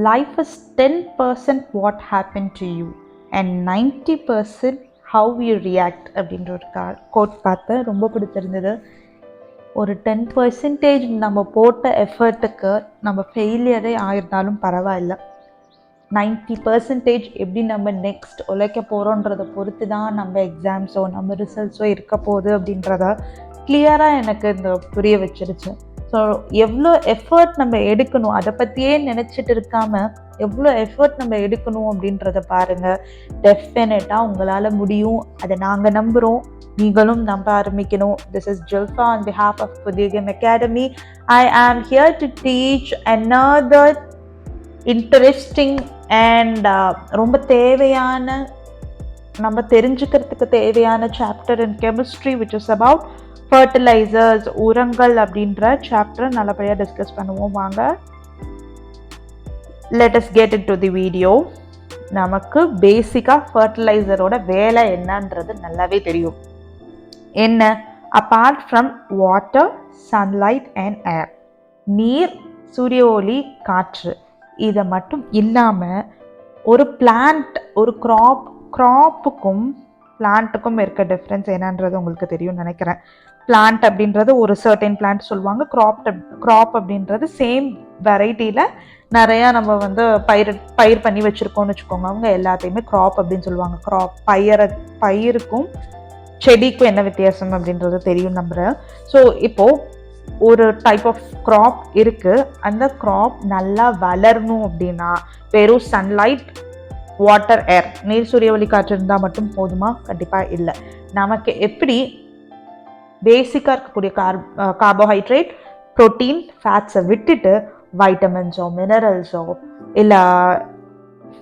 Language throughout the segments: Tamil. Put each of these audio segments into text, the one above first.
life is 10% what happened to you and 90% how you react அப்படின்ற ஒரு கோட் பார்த்தேன், ரொம்ப பிடிச்சிருந்தது. ஒரு 10% நம்ம போட்ட எஃபர்ட்டுக்கு நம்ம ஃபெயிலியரே ஆயிருந்தாலும் பரவாயில்ல. 90% எப்படி நம்ம நெக்ஸ்ட் உழைக்க போகிறோன்றதை பொறுத்து தான் நம்ம எக்ஸாம்ஸோ நம்ம ரிசல்ட்ஸோ இருக்க போகுது அப்படின்றத கிளியராக எனக்கு இந்த புரிய வச்சிருச்சு. ஸோ எவ்வளோ எஃபர்ட் நம்ம எடுக்கணும், அதை பற்றியே நினச்சிட்டு இருக்காமல் எவ்வளோ எஃபர்ட் நம்ம எடுக்கணும் அப்படின்றத பாருங்கள். டெஃபினட்டாக உங்களால் முடியும், அதை நாங்கள் நம்புகிறோம், நீங்களும் நம்ப ஆரம்பிக்கணும். This is Jilfa on behalf of Pudhiya Game Academy. I am here to teach another interesting and ரொம்ப தேவையான, நம்ம தெரிஞ்சுக்கிறதுக்கு தேவையான chapter in chemistry which is about fertilisers, உரங்கள் அப்படின்ற சாப்டரை நல்லபடியாக டிஸ்கஸ் பண்ணுவோம். வாங்க, let us get into the video. நமக்கு பேசிக்காக ஃபர்டிலைசரோட வேலை என்னன்றது நல்லாவே தெரியும். என்ன? Apart from water, sunlight and ஏர், நீர், சூரிய ஒளி, காற்று, இதை மட்டும் இல்லாமல் ஒரு பிளான்ட், ஒரு க்ராப்புக்கும் பிளான்ட்டுக்கும் இருக்க டிஃப்ரென்ஸ் என்னன்றது உங்களுக்கு தெரியும்னு நினைக்கிறேன். பிளான்ட் அப்படின்றது ஒரு சர்டைன் பிளான்ட் சொல்லுவாங்க, க்ராப் அப்படின்றது சேம் வெரைட்டியில் நிறையா நம்ம பயிர் பண்ணி வச்சுருக்கோம்னு வச்சுக்கோங்க, அவங்க எல்லாத்தையுமே க்ராப் அப்படின்னு சொல்லுவாங்க. பயிருக்கும் செடிக்கும் என்ன வித்தியாசம் அப்படின்றது தெரியும் நம்புகிறேன். ஸோ இப்போது ஒரு டைப் ஆஃப் க்ராப் இருக்குது, அந்த க்ராப் நல்லா வளரணும் அப்படின்னா வெறும் சன்லைட், வாட்டர், ஏர், நீர், சூரிய ஒளி, காற்று இருந்தால் மட்டும் போதுமா? கண்டிப்பாக இல்லை. நமக்கு எப்படி பேசிக்காக இருக்கக்கூடிய கார்போஹைட்ரேட், ப்ரோட்டீன், ஃபேட்ஸை விட்டுட்டு வைட்டமின்ஸோ மினரல்ஸோ இல்லை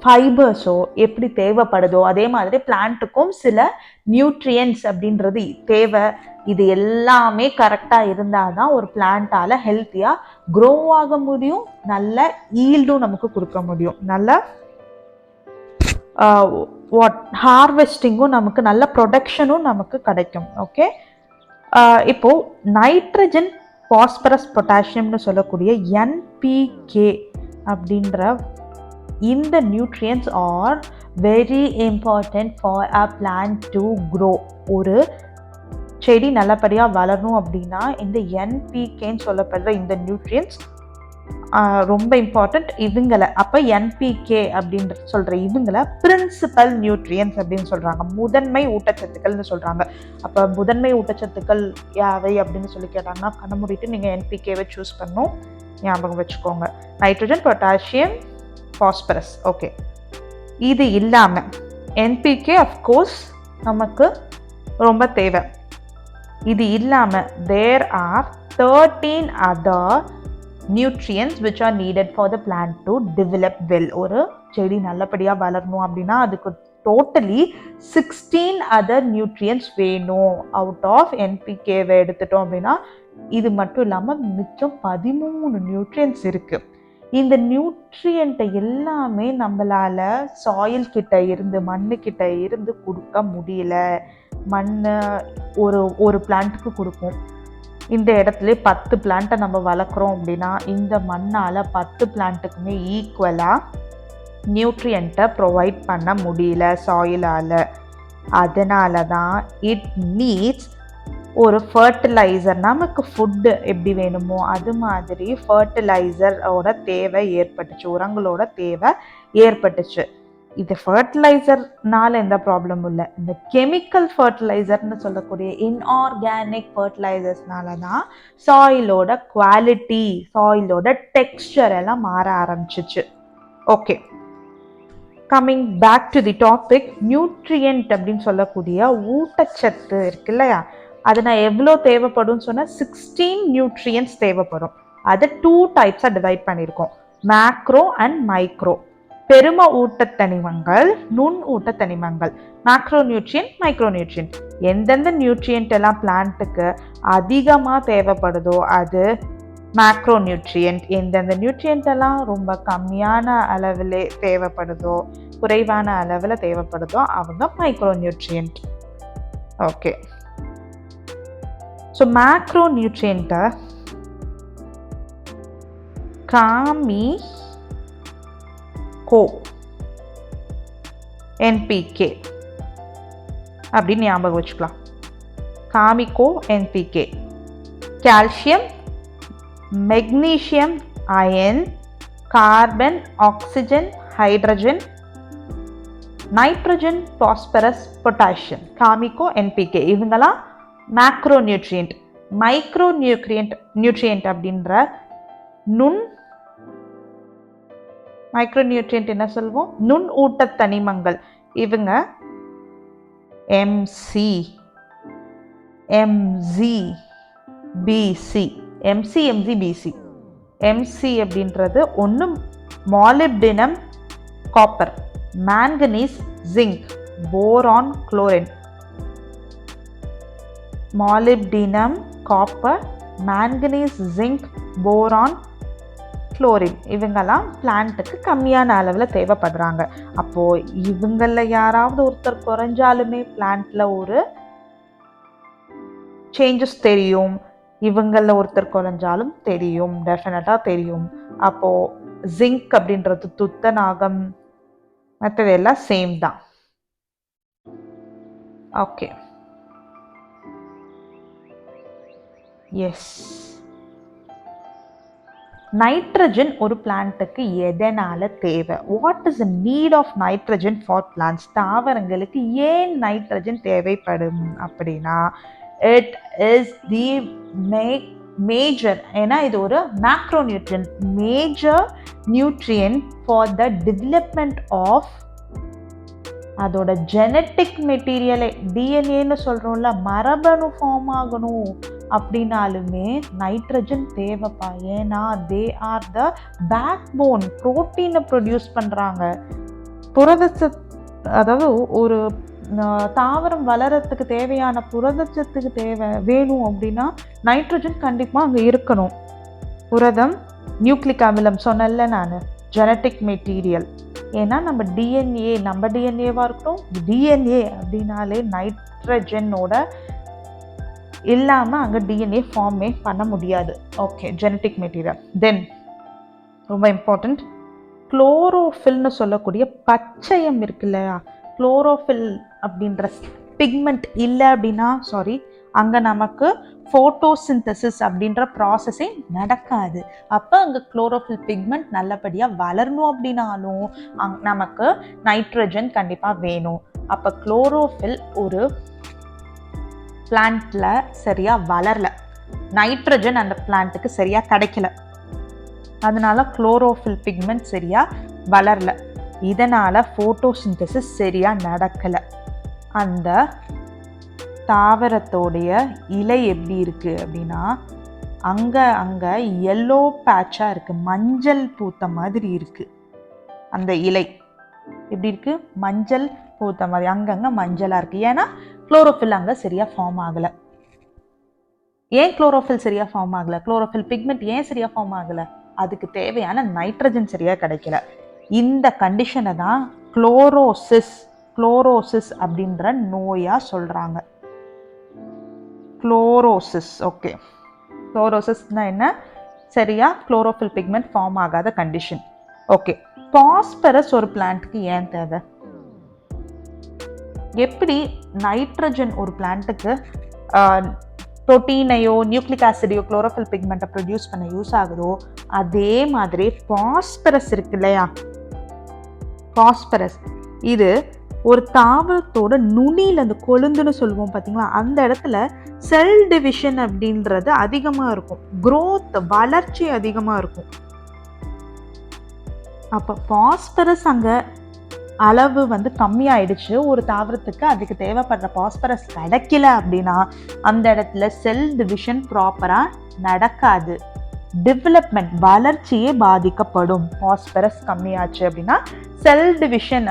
ஃபைபர்ஸோ எப்படி தேவைப்படுதோ அதே மாதிரி பிளான்ட்டுக்கும் சில நியூட்ரியன்ஸ் அப்படின்றது தேவை. இது எல்லாமே கரெக்டாக இருந்தால் தான் ஒரு பிளான்ட்டால் ஹெல்த்தியாக க்ரோ ஆக முடியும், நல்ல ஈல்டும் நமக்கு கொடுக்க முடியும், நல்ல ஹார்வெஸ்டிங்கும் நமக்கு, நல்ல ப்ரொடக்ஷனும் நமக்கு கிடைக்கும். ஓகே, இப்போது நைட்ரஜன், பாஸ்பரஸ், பொட்டாசியம்னு சொல்லக்கூடிய NPK அப்படின்ற இந்த nutrients are very important for a plant to grow. ஒரு செடி நல்லபடியாக வளரணும் அப்படின்னா இந்த NPKன்னு சொல்லப்படுற இந்த நியூட்ரியன்ஸ் ரொம்ப இம்பார்ட்டண்ட். இவங்களை அப்போ NPK அப்படின்ற சொல்கிற இவங்களை பிரின்சிபல் நியூட்ரியன்ஸ் அப்படின்னு சொல்கிறாங்க, முதன்மை ஊட்டச்சத்துக்கள்னு சொல்கிறாங்க. அப்போ முதன்மை ஊட்டச்சத்துக்கள் யாவை அப்படின்னு சொல்லி கேட்டாங்கன்னா கண்ண மூடிட்டு நீங்கள் NPKவை சூஸ் பண்ணணும், ஞாபகம் வச்சுக்கோங்க. Nitrogen, potassium, phosphorus. ஓகே, இது இல்லாமல் NPK அஃப்கோர்ஸ் நமக்கு ரொம்ப தேவை. இது இல்லாமல் there are 13 other nutrients which are needed for the plant to develop well. ஒரு செடி நல்லபடியாக வளரணும் அப்படின்னா அதுக்கு டோட்டலி 16 அதர் நியூட்ரியன்ஸ் வேணும். அவுட் ஆஃப் NPKவை எடுத்துட்டோம் அப்படின்னா இது மட்டும் இல்லாமல் மிச்சம் 13 நியூட்ரியன்ஸ் இருக்குது. இந்த நியூட்ரியண்ட்டை எல்லாமே நம்மளால் சாயில் கிட்ட இருந்து, மண்ணுக்கிட்ட இருந்து கொடுக்க முடியல. மண் ஒரு பிளான்ட்டுக்கு கொடுக்கும். இந்த இடத்துல 10 பிளான்ட்டை நம்ம வளர்க்குறோம் அப்படின்னா இந்த மண்ணால் 10 பிளான்ட்டுக்குமே ஈக்குவலாக நியூட்ரியண்ட்டை ப்ரொவைட் பண்ண முடியல சாயிலால். அதனால தான் இட் நீட்ஸ் ஒரு ஃபர்டிலைசர். நமக்கு ஃபுட்டு எப்படி வேணுமோ அது மாதிரி ஃபர்டிலைசரோட தேவை ஏற்பட்டுச்சு, உரங்களோட தேவை ஏற்பட்டுச்சு. இது ஃபர்டிலைசர்னால எந்த ப்ராப்ளமும் இல்லை. இந்த கெமிக்கல் ஃபர்டிலைசர்னு சொல்லக்கூடிய இன்ஆர்கானிக் ஃபர்டிலைசர்ஸ்னால தான் சாயிலோட குவாலிட்டி, சாயிலோட டெக்ஸ்சர் எல்லாம் மாற ஆரம்பிச்சிச்சு. Okay, coming back to the topic, nutrient அப்படின்னு சொல்லக்கூடிய ஊட்டச்சத்து இருக்கு இல்லையா, அது நான் எவ்வளோ தேவைப்படும் சொன்னால் 16 நியூட்ரியன்ஸ் தேவைப்படும். அதை 2 டைப்ஸாக டிவைட் பண்ணியிருக்கோம், மேக்ரோ அண்ட் மைக்ரோ. பெரும ஊட்டத்தனிமங்கள், நுண் ஊட்டத்தனிமங்கள், மேக்ரோ நியூட்ரியன்ட், மைக்ரோ நியூட்ரியன்ட். எந்தெந்த நியூட்ரியன்ட் எல்லாம் பிளான்ட்டுக்கு அதிகமாக தேவைப்படுதோ அது மேக்ரோ நியூட்ரியன்ட். எந்தெந்த நியூட்ரியன்ட் எல்லாம் ரொம்ப கம்மியான அளவில் தேவைப்படுதோ, குறைவான அளவில் தேவைப்படுதோ அவங்க micro nutrient. Okay, so macro நியூட்ரியண்ட்டை காமி கோ என்பிகே அப்படின்னு ஞாபகம் வச்சுக்கலாம். காமிகோ NPK. Calcium, magnesium, iron, carbon, oxygen, hydrogen, nitrogen, phosphorus, potassium, காமிகோ, என்பிகே இவங்கெல்லாம் மேக்ரோ நியூட்ரியன்ட். மைக்ரோ நியூட்ரியன்ட் அப்படின்ற மைக்ரோ நியூட்ரியன்ட் என்ன சொல்வோம்? நுண் ஊட்ட தனிமங்கள். இவங்க MC, MG, PC. MC, MG, PC. MC அப்படின்றது ஒன்று molybdenum, copper, manganese, zinc, boron, chlorine. Molybdenum, copper, manganese, zinc, boron, chlorine இவங்கெல்லாம் பிளான்ட்டுக்கு கம்மியான அளவில் தேவைப்படுறாங்க. அப்போது இவங்களில் யாராவது ஒருத்தர் குறைஞ்சாலுமே பிளான்ட்டில் ஒரு சேஞ்சஸ் தெரியும். இவங்களில் ஒருத்தர் குறைஞ்சாலும் தெரியும், டெஃபினட்டாக தெரியும். அப்போது ஜிங்க் அப்படின்றது துத்தநாகம், மற்றது எல்லாம் சேம் தான். Okay, S. நைட்ரஜன் ஒரு பிளான்ட்டுக்கு எதனால தேவை? What is the need of nitrogen for plants? தாவரங்களுக்கு ஏன் நைட்ரஜன் தேவைப்படும் அப்படின்னா, இட் இஸ் தி மேஜர், ஏன்னா இது ஒரு macro nutrient, major nutrient for the development of அதோட ஜெனட்டிக் மெட்டீரியலை. டிஎன்ஏன்னு சொல்கிறோம்ல, மரபணு ஃபார்ம் ஆகணும் அப்படின்னாலுமே நைட்ரஜன் தேவைப்பா. ஏன்னா they are the backbone. புரோட்டீனை ப்ரொடியூஸ் பண்ணுறாங்க. அதாவது ஒரு தாவரம் வளரத்துக்கு தேவையான புரதச்சத்துக்கு வேணும் அப்படின்னா நைட்ரஜன் கண்டிப்பாக அங்கே இருக்கணும். புரதம், நியூக்ளிக் அமிலம் சொன்னல நான், ஜெனட்டிக் மெட்டீரியல். ஏன்னா நம்ம டிஎன்ஏவாக இருக்கட்டும், டிஎன்ஏ அப்படின்னாலே நைட்ரஜனோட இல்லாமல் அங்கே டிஎன்ஏ ஃபார்மே பண்ண முடியாது. Okay, genetic material. தென் ரொம்ப இம்பார்ட்டண்ட், குளோரோஃபில்னு சொல்லக்கூடிய பச்சையம் இருக்கு இல்லையா, குளோரோஃபில் அப்படின்ற பிக்மெண்ட் இல்லை அப்படின்னா அங்கே நமக்கு ஃபோட்டோசிந்தசிஸ் அப்படின்ற ப்ராசஸே நடக்காது. அப்போ அங்கே குளோரோஃபில் பிக்மெண்ட் நல்லபடியாக வளரணும் அப்படின்னாலும் நமக்கு நைட்ரஜன் கண்டிப்பாக வேணும். அப்போ குளோரோஃபில் ஒரு பிளான்ட்ல சரியாக வளரல, நைட்ரஜன் அந்த பிளான்ட்டுக்கு சரியாக கிடைக்கல, அதனால குளோரோஃபில் பிக்மெண்ட் சரியாக வளரல, இதனால் ஃபோட்டோசிந்தசிஸ் சரியாக நடக்கலை. அந்த தாவரத்தோடைய இலை எப்படி இருக்குது அப்படின்னா அங்கே எல்லோ பேட்சாக இருக்குது, மஞ்சள் பூத்த மாதிரி இருக்குது. அந்த இலை எப்படி இருக்குது? மஞ்சள் பூத்த மாதிரி, அங்கங்கே மஞ்சளாக இருக்குது. ஏன்னா குளோரோஃபில் அங்கே சரியாக ஃபார்ம் ஆகலை. ஏன் குளோரோஃபில் சரியாக ஃபார்ம் ஆகலை? குளோரோஃபில் பிக்மெண்ட் ஏன் சரியாக ஃபார்ம் ஆகலை? அதுக்கு தேவையான நைட்ரஜன் சரியாக கிடைக்கல. இந்த கண்டிஷனை தான் குளோரோசிஸ் அப்படின்ற நோயாக சொல்கிறாங்க. குளோரோசிஸ். ஓகே, குளோரோசிஸ்னால் என்ன? சரியா குளோரோஃபில் பிக்மெண்ட் ஃபார்ம் ஆகாத கண்டிஷன். ஓகே, பாஸ்பரஸ் ஒரு பிளான்ட்டுக்கு ஏன் தேவை? எப்படி நைட்ரஜன் ஒரு பிளான்ட்டுக்கு புரோட்டீனையோ நியூக்ளிக் ஆசிடையோ குளோரோஃபில் பிக்மெண்ட்டை ப்ரொடியூஸ் பண்ண யூஸ் ஆகுதோ, அதே மாதிரி பாஸ்பரஸ் இருக்கு இல்லையா, பாஸ்பரஸ் இது ஒரு தாவரத்தோட நுனியில் அந்த கொழுந்துன்னு சொல்லுவோம் பார்த்தீங்களா, அந்த இடத்துல செல் டிவிஷன் அப்படின்றது அதிகமாக இருக்கும், growth வளர்ச்சி அதிகமாக இருக்கும். அப்போ பாஸ்பரஸ் அங்கே அளவு கம்மியாயிடுச்சு, ஒரு தாவரத்துக்கு அதுக்கு தேவைப்படுற பாஸ்பரஸ் கிடைக்கல அப்படின்னா அந்த இடத்துல செல் டிவிஷன் ப்ராப்பராக நடக்காது, டெவலப்மெண்ட் வளர்ச்சியே பாதிக்கப்படும். பாஸ்பரஸ் கம்மியாச்சு அப்படின்னா cell division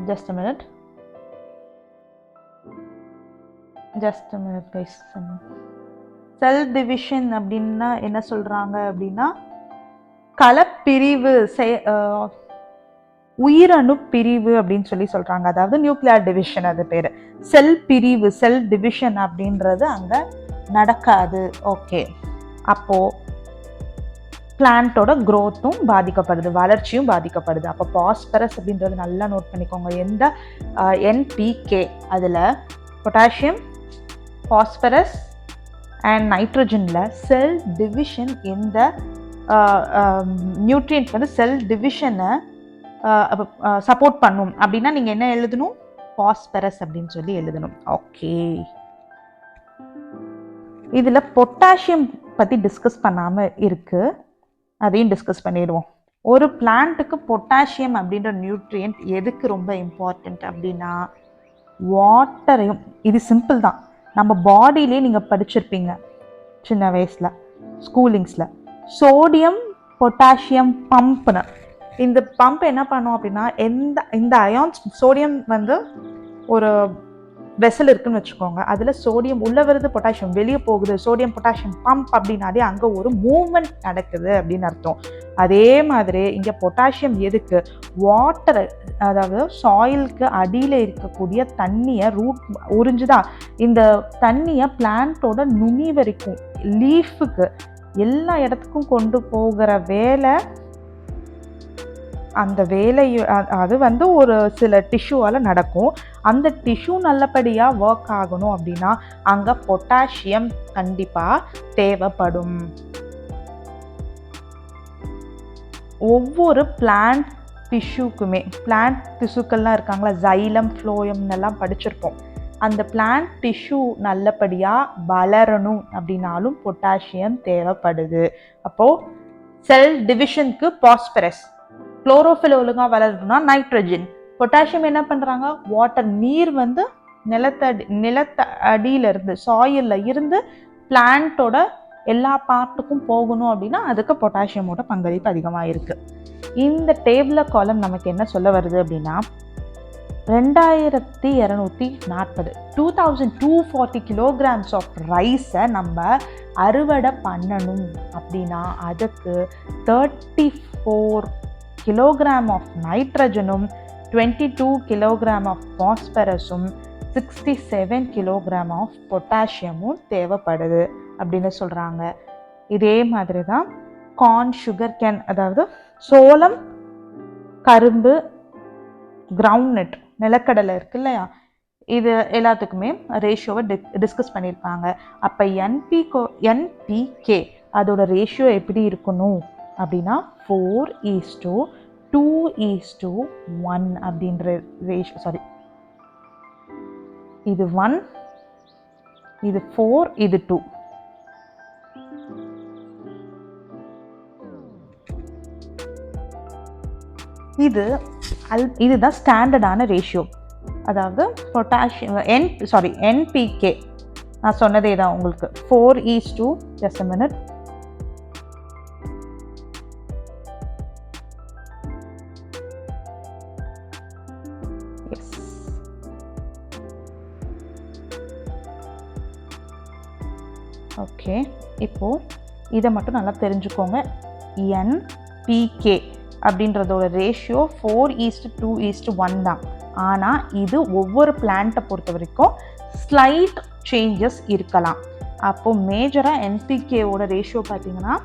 just a minute guys. Cell division அப்படின்னா என்ன சொல்றாங்க அப்படின்னா கலப்பிரிவு, உயிரணு பிரிவு அப்படின்னு சொல்றாங்க. அதாவது நியூக்ளியர் டிவிஷன், அது பேரு செல் பிரிவு, செல் டிவிஷன் அப்படின்றது அங்க நடக்காது. ஓகே, அப்போ பிளான்ட்டோட க்ரோத்தும் பாதிக்கப்படுது, வளர்ச்சியும் பாதிக்கப்படுது. அப்போ பாஸ்பரஸ் அப்படின்றது நல்லா நோட் பண்ணிக்கோங்க. எந்த என்பிகே அதில் பொட்டாசியம், பாஸ்பரஸ் அண்ட் நைட்ரஜனில் செல் டிவிஷன், எந்த நியூட்ரியன்ட் வந்து செல் டிவிஷனை சப்போர்ட் பண்ணும் அப்படின்னா நீங்கள் என்ன எழுதணும்? பாஸ்பரஸ் அப்படின்னு சொல்லி எழுதணும். ஓகே, இதில் பொட்டாசியம் பற்றி டிஸ்கஸ் பண்ணாமல் இருக்குது, அதையும் டிஸ்கஸ் பண்ணிடுவோம். ஒரு பிளான்ட்டுக்கு பொட்டாசியம் அப்படின்ற நியூட்ரியன்ட் எதுக்கு ரொம்ப இம்பார்ட்டண்ட் அப்படின்னா வாட்டரையும், இது சிம்பிள் தான், நம்ம பாடியிலே நீங்கள் படிச்சிருப்பீங்க சின்ன வயசில் ஸ்கூலிங்ஸில், சோடியம் பொட்டாசியம் பம்ப்னு. இந்த பம்ப் என்ன பண்ணும் அப்படின்னா இந்த அயான்ஸ், சோடியம் வந்து ஒரு வெசல் இருக்குன்னு வச்சுக்கோங்க, அதில் சோடியம் உள்ளே வருது, பொட்டாசியம் வெளியே போகுது, சோடியம் பொட்டாசியம் பம்ப் அப்படின்னாலே அங்கே ஒரு மூவ்மெண்ட் நடக்குது அப்படின்னு அர்த்தம். அதே மாதிரி இங்கே பொட்டாசியம் எதுக்கு? வாட்டர், அதாவது சாயிலுக்கு அடியில் இருக்கக்கூடிய தண்ணியை ரூட் உறிஞ்சுதான் இந்த தண்ணியை பிளான்ட்டோட நுனி வரைக்கும், லீஃபுக்கு, எல்லா இடத்துக்கும் கொண்டு போகிற வேலை. அந்த வேலை அது வந்து ஒரு சில டிஷ்யூவால் நடக்கும். அந்த டிஷ்யூ நல்லபடியாக ஒர்க் ஆகணும் அப்படின்னா அங்கே பொட்டாசியம் கண்டிப்பாக தேவைப்படும். ஒவ்வொரு பிளான்ட் டிஷ்யூக்குமே, பிளான்ட் டிஷ்யூக்கள்லாம் இருக்காங்களா, ஜைலம் ஃப்ளோயம்னெல்லாம் படிச்சிருப்போம். அந்த பிளான்ட் டிஷ்யூ நல்லபடியாக வளரணும் அப்படின்னாலும் பொட்டாசியம் தேவைப்படுது. அப்போது செல் டிவிஷனுக்கு பாஸ்பரஸ், குளோரோஃபில் ஒழுங்காக வளரணும்னா நைட்ரஜன், பொட்டாசியம் என்ன பண்ணுறாங்க, வாட்டர், நீர் வந்து நிலத்த அடியிலிருந்து, சாயிலில் இருந்து பிளான்ட்டோட எல்லா பார்ட்டுக்கும் போகணும் அப்படின்னா அதுக்கு பொட்டாசியமோட பங்களிப்பு அதிகமாக இருக்குது. இந்த டேபிள் காலம் நமக்கு என்ன சொல்ல வருது அப்படின்னா 2240 2240 kilograms ஆஃப் ரைஸை நம்ம அறுவடை பண்ணணும் அப்படின்னா அதுக்கு 34 kilogram ஆஃப் நைட்ரஜனும் 22 kilogram ஆஃப் பாஸ்பரஸும் 67 kilogram ஆஃப் பொட்டாசியமும் தேவைப்படுது அப்படின்னு சொல்கிறாங்க. இதே மாதிரி தான் கார்ன், சுகர் கேன், அதாவது சோளம், கரும்பு, கிரவுண்ட்நட், நிலக்கடலை இருக்கு இல்லையா, இது எல்லாத்துக்குமே ரேஷியோவை டிஸ்கஸ் பண்ணியிருப்பாங்க. அப்போ என்பிகே அதோட ரேஷியோ எப்படி இருக்கணும் அப்படின்னா 4:2:1 அப்படின்ற ரேஷியோ. சாரி, இது 1, இது 4, இது 2. இதுதான் ஸ்டாண்டர்டான ரேஷியோ. அதாவது பொட்டாசியம் என்பிகே நான் சொன்னதே தான் உங்களுக்கு 4:2. just a minute. ஓகே, இப்போது இதை மட்டும் நல்லா தெரிஞ்சுக்கோங்க. என்பிகே அப்படின்றதோட ரேஷியோ 4:2:1 தான். ஆனால் இது ஒவ்வொரு பிளான்ட்டை பொறுத்த வரைக்கும் ஸ்லைட் சேஞ்சஸ் இருக்கலாம். அப்போது மேஜராக என்பிகேவோட ரேஷியோ பார்த்தீங்கன்னா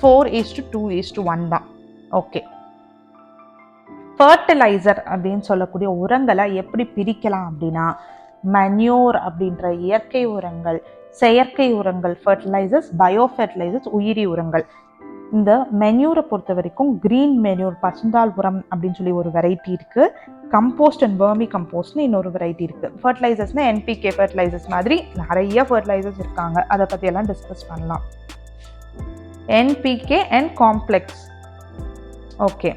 4:2:1 தான். ஓகே, ஃபர்டிலைசர் அப்படின்னு சொல்லக்கூடிய உரங்களை எப்படி பிரிக்கலாம் அப்படின்னா மன்யூர் அப்படின்ற இயற்கை உரங்கள், செயற்கை உரங்கள், ஃபர்டிலைசர்ஸ், பயோ ஃபர்டிலைசர்ஸ், உயிரி உரங்கள். இந்த மென்யூரை பொறுத்த வரைக்கும் க்ரீன் மென்யூர், பசுந்தாள் உரம் அப்படின்னு சொல்லி ஒரு வெரைட்டி இருக்குது. கம்போஸ்ட் அண்ட் வெர்மி கம்போஸ்ட்னு இன்னொரு வெரைட்டி இருக்குது. ஃபர்டிலைசர்ஸ்னால் என்பிகே ஃபர்டிலைசர்ஸ் மாதிரி நிறைய ஃபர்டிலைசர்ஸ் இருக்காங்க, அதை பற்றியெல்லாம் டிஸ்கஸ் பண்ணலாம். NPK and complex. ஓகே,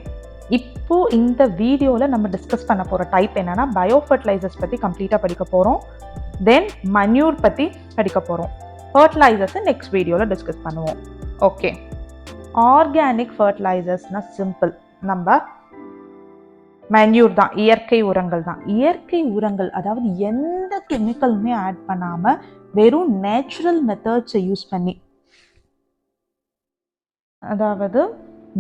இப்போது இந்த வீடியோவில் நம்ம டிஸ்கஸ் பண்ண போகிற டைப் என்னென்னா பயோ ஃபர்டிலைசர்ஸ் பற்றி கம்ப்ளீட்டாக படிக்க போகிறோம். தென் மன்யூர் பற்றி படிக்க போகிறோம். ஃபர்டிலைசர்ஸை நெக்ஸ்ட் வீடியோவில் டிஸ்கஸ் பண்ணுவோம். ஓகே, ஆர்கானிக் ஃபர்டிலைசர்ஸ்னால் சிம்பிள், நம்ம மன்யூர் தான், இயற்கை உரங்கள் தான். இயற்கை உரங்கள் அதாவது எந்த கெமிக்கலுமே ஆட் பண்ணாமல் வெறும் நேச்சுரல் மெத்தட்ஸை யூஸ் பண்ணி, அதாவது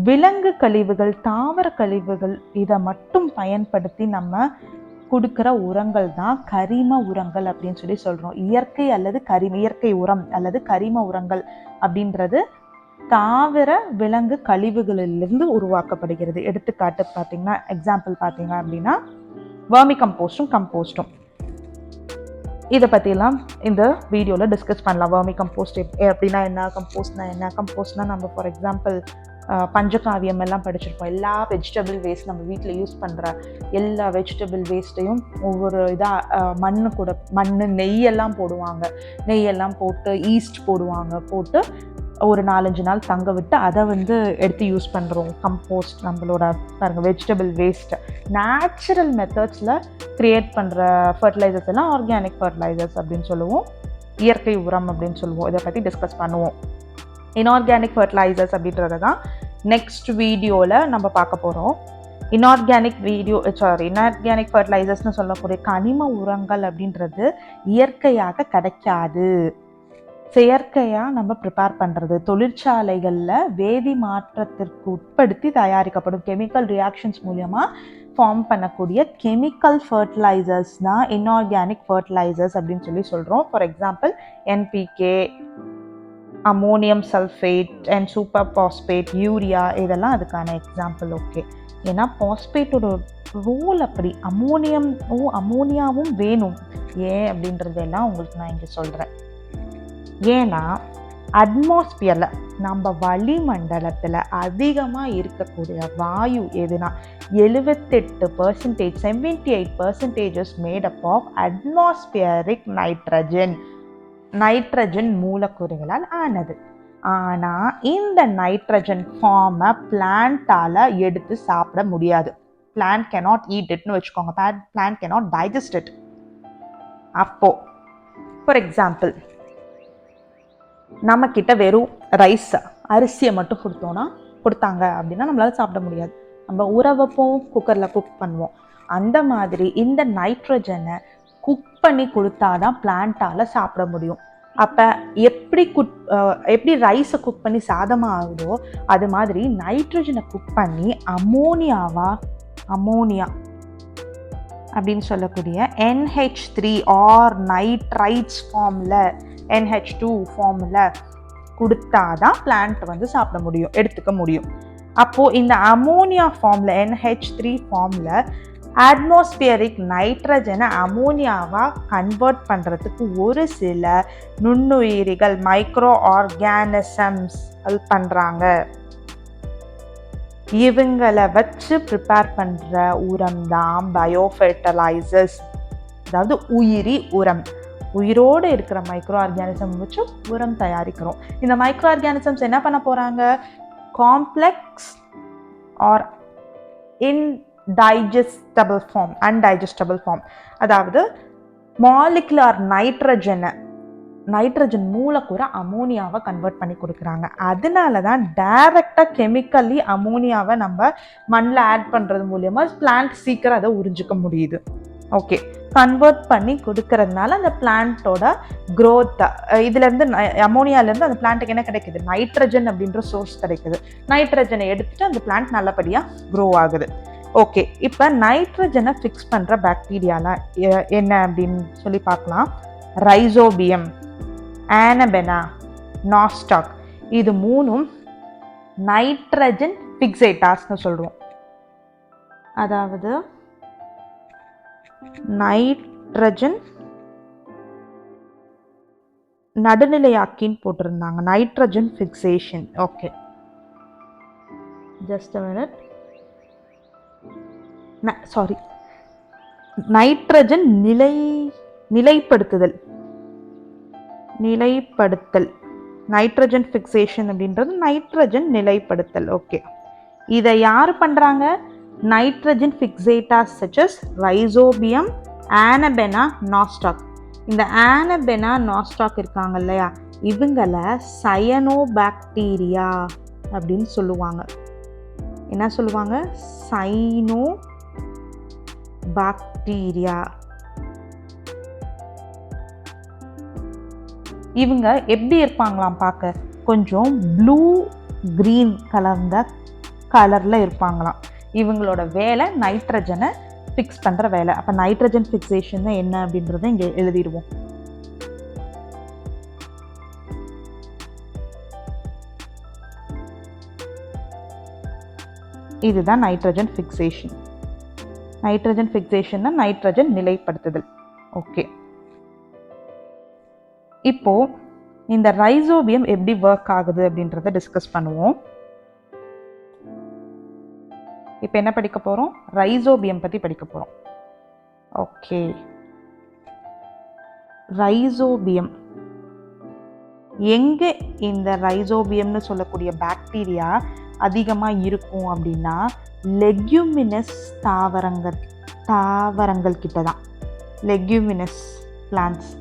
விலங்கு கழிவுகள், தாவர கழிவுகள், இதை மட்டும் பயன்படுத்தி நம்ம கொடுக்குற உரங்கள் தான் கரிம உரங்கள் அப்படின்னு சொல்லி சொல்கிறோம். இயற்கை அல்லது இயற்கை உரம் அல்லது கரிம உரங்கள் அப்படின்றது தாவர விலங்கு கழிவுகளிலிருந்து உருவாக்கப்படுகிறது. எடுத்துக்காட்டு பார்த்தீங்கன்னா, எக்ஸாம்பிள் பார்த்தீங்க அப்படின்னா வெர்மி கம்போஸ்டும் கம்போஸ்டும். இதை பற்றிலாம் இந்த வீடியோவில் டிஸ்கஸ் பண்ணலாம். வெர்மி கம்போஸ்ட் அப்படின்னா என்ன, கம்போஸ்ட்னா என்ன. கம்போஸ்ட்னா நம்ம ஃபார் எக்ஸாம்பிள் பஞ்சகாவியம் எல்லாம் படிச்சிருப்போம். எல்லா வெஜிடபிள் வேஸ்ட் நம்ம வீட்டில் யூஸ் பண்ணுற எல்லா வெஜிடபிள் வேஸ்ட்டையும் ஒவ்வொரு இதாக மண்ணு கூட நெய்யெல்லாம் போடுவாங்க. நெய்யெல்லாம் போட்டு ஈஸ்ட் போட்டு ஒரு 4-5 நாள் தங்க விட்டு அதை எடுத்து யூஸ் பண்ணுறோம். கம்போஸ்ட் நம்மளோட பாருங்கள் வெஜிடபிள் வேஸ்ட்டை நேச்சுரல் மெத்தட்ஸில் க்ரியேட் பண்ணுற ஃபர்டிலைசர்ஸ் எல்லாம் ஆர்கானிக் ஃபர்டிலைசர்ஸ் அப்படின்னு சொல்லுவோம். இயற்கை உரம் அப்படின்னு சொல்லுவோம். இதை பற்றி டிஸ்கஸ் பண்ணுவோம். இன்ஆர்கானிக் ஃபர்டிலைசர்ஸ் அப்படின்றத தான் நெக்ஸ்ட் வீடியோவில் நம்ம பார்க்க போகிறோம். இன்ஆர்கானிக் ஃபர்டிலைசர்ஸ்னு சொல்லக்கூடிய கனிம உரங்கள் அப்படின்றது இயற்கையாக கிடைக்காது. செயற்கையாக நம்ம ப்ரிப்பேர் பண்ணுறது, தொழிற்சாலைகளில் வேதி மாற்றத்திற்கு உட்படுத்தி தயாரிக்கப்படும் கெமிக்கல் ரியாக்ஷன்ஸ் மூலமாக ஃபார்ம் பண்ணக்கூடிய கெமிக்கல் ஃபர்டிலைசர்ஸ் தான் இன்ஆர்கானிக் ஃபர்டிலைசர்ஸ் அப்படின்னு சொல்கிறோம். For example NPK, ammonium sulphate and super phosphate, urea, இதெல்லாம் அதுக்கான எக்ஸாம்பிள். ஓகே, ஏன்னா பாஸ்பேட்டோட ரோல் அப்படி, அமோனியாவும் வேணும். ஏன் அப்படின்றதெல்லாம் உங்களுக்கு நான் இங்கே சொல்கிறேன். ஏன்னா அட்மாஸ்பியரில் நம்ம வளிமண்டலத்தில் அதிகமாக இருக்கக்கூடிய வாயு எதுனா 78%, 78% is made up of atmospheric nitrogen மூலக்கூறுகளால் ஆனது. ஆனால் இந்த நைட்ரஜன் ஃபார்மை பிளான்ட்டால் எடுத்து சாப்பிட முடியாது. பிளான்ட் கேனாட் ஈட் இட்னு வச்சுக்கோங்க. Plant cannot digest it. அப்போது ஃபார் எக்ஸாம்பிள் நம்மக்கிட்ட வெறும் ரைஸ், அரிசியை மட்டும் கொடுத்தாங்க அப்படின்னா நம்மளால் சாப்பிட முடியாது. நம்ம ஊற வைப்போம், குக்கரில் குக் பண்ணுவோம். அந்த மாதிரி இந்த நைட்ரஜனை குக் பண்ணி கொடுத்தாதான் பிளான்ட்டால் சாப்பிட முடியும். அப்போ எப்படி ரைஸை குக் பண்ணி சாதமாக ஆகுதோ அது மாதிரி நைட்ரஜனை குக் பண்ணி அமோனியா அப்படின்னு சொல்லக்கூடிய NH3 ஆர் நைட்ரைட்ஸ் ஃபார்மில், NH2 ஃபார்மில் கொடுத்தாதான் பிளான்ட் சாப்பிட முடியும், எடுத்துக்க முடியும். அப்போது இந்த அமோனியா ஃபார்மில், NH3 ஃபார்மில் அட்மாஸ்பியரிக் நைட்ரஜனை அமோனியாவாக கன்வெர்ட் பண்ணுறதுக்கு ஒரு சில நுண்ணுயிரிகள், மைக்ரோ ஆர்கானிசம்ஸ் பண்ணுறாங்க. இவங்களை வச்சு ப்ரிப்பேர் பண்ணுற உரம் தான் பயோஃபெர்டிலைசர்ஸ், அதாவது உயிரி உரம். உயிரோடு இருக்கிற மைக்ரோ ஆர்கானிசம் வச்சு உரம் தயாரிக்கிறோம். இந்த மைக்ரோ ஆர்கானிசம்ஸ் என்ன பண்ண போகிறாங்க? காம்ப்ளெக்ஸ் ஆர் அன்டைஜஸ்டபிள் ஃபார்ம், அதாவது மாலிகுலர் நைட்ரஜன் மூலக்கூறை அமோனியாவை கன்வெர்ட் பண்ணி கொடுக்குறாங்க. அதனால தான் டைரெக்டாக கெமிக்கலி அமோனியாவை நம்ம மண்ணில் ஆட் பண்ணுறது மூலயமா பிளான்ட் சீக்கிரம் அதை உறிஞ்சிக்க முடியுது. ஓகே, கன்வெர்ட் பண்ணி கொடுக்கறதுனால அந்த பிளான்ட்டோட க்ரோத், இதுலேருந்து அமோனியாலேருந்து அந்த பிளான்ட்டுக்கு என்ன கிடைக்குது? நைட்ரஜன் அப்படின்ற சோர்ஸ் கிடைக்குது. நைட்ரஜனை எடுத்துகிட்டு அந்த பிளான்ட் நல்லபடியாக க்ரோ ஆகுது. ஓகே, இப்போ நைட்ரஜனை ஃபிக்ஸ் பண்ணுற பாக்டீரியாலாம் என்ன அப்படின்னு சொல்லி பார்க்கலாம். ரைசோபியம், ஆனபெனா, நாஸ்டாக், இது மூணும் நைட்ரஜன் ஃபிக்ஸேட்டாஸ்னு சொல்கிறோம். அதாவது நைட்ரஜன் நடுநிலையாக்கின்னு போட்டிருந்தாங்க. Nitrogen fixation. Okay, just a minute. Nitrogen நிலைப்படுத்தல், நைட்ரஜன் ஃபிக்ஸேஷன் அப்படின்றது நைட்ரஜன் நிலைப்படுத்தல். ஓகே, இதை யார் பண்ணுறாங்க? Nitrogen fixators such as rhizobium, anabaena, nostoc. இந்த ஆனபெனா, நாஸ்டாக் இருக்காங்க இல்லையா, இவங்களை சயனோபாக்டீரியா அப்படின்னு சொல்லுவாங்க. என்ன சொல்லுவாங்க? சைனோபாக்டீரியா. இவங்க எப்படி இருப்பாங்களாம் பார்க்க? கொஞ்சம் ப்ளூ கிரீன் கலரில் இருப்பாங்களாம். இவங்களோட வேலை நைட்ரஜனை ஃபிக்ஸ் பண்ணுற வேலை. அப்போ நைட்ரஜன் ஃபிக்ஸேஷன் என்ன அப்படின்றத இங்கே எழுதிடுவோம். இதுதான் நைட்ரஜன் ஃபிக்சேஷன். நைட்ரஜன் ஃபிக்சேஷன்னா நைட்ரஜன் நிலைப்படுத்துதல். ஓகே, இப்போ இந்த ரைசோபியம் எப்படி ஒர்க் ஆகுது அப்படின்றத டிஸ்கஸ் பண்ணுவோம். இப்போ என்ன படிக்க போறோம்? ரைசோபியம் பத்தி படிக்க போறோம். ஓகே, ரைசோபியம் எங்க இந்த ரைசோபியம்னு சொல்லக்கூடிய பாக்டீரியா அதிகமாக இருக்கும் அப்படின்னா லெக்யூமினஸ் தாவரங்கள் கிட்ட தான். லெக்யூமினஸ் பிளான்ட்ஸ்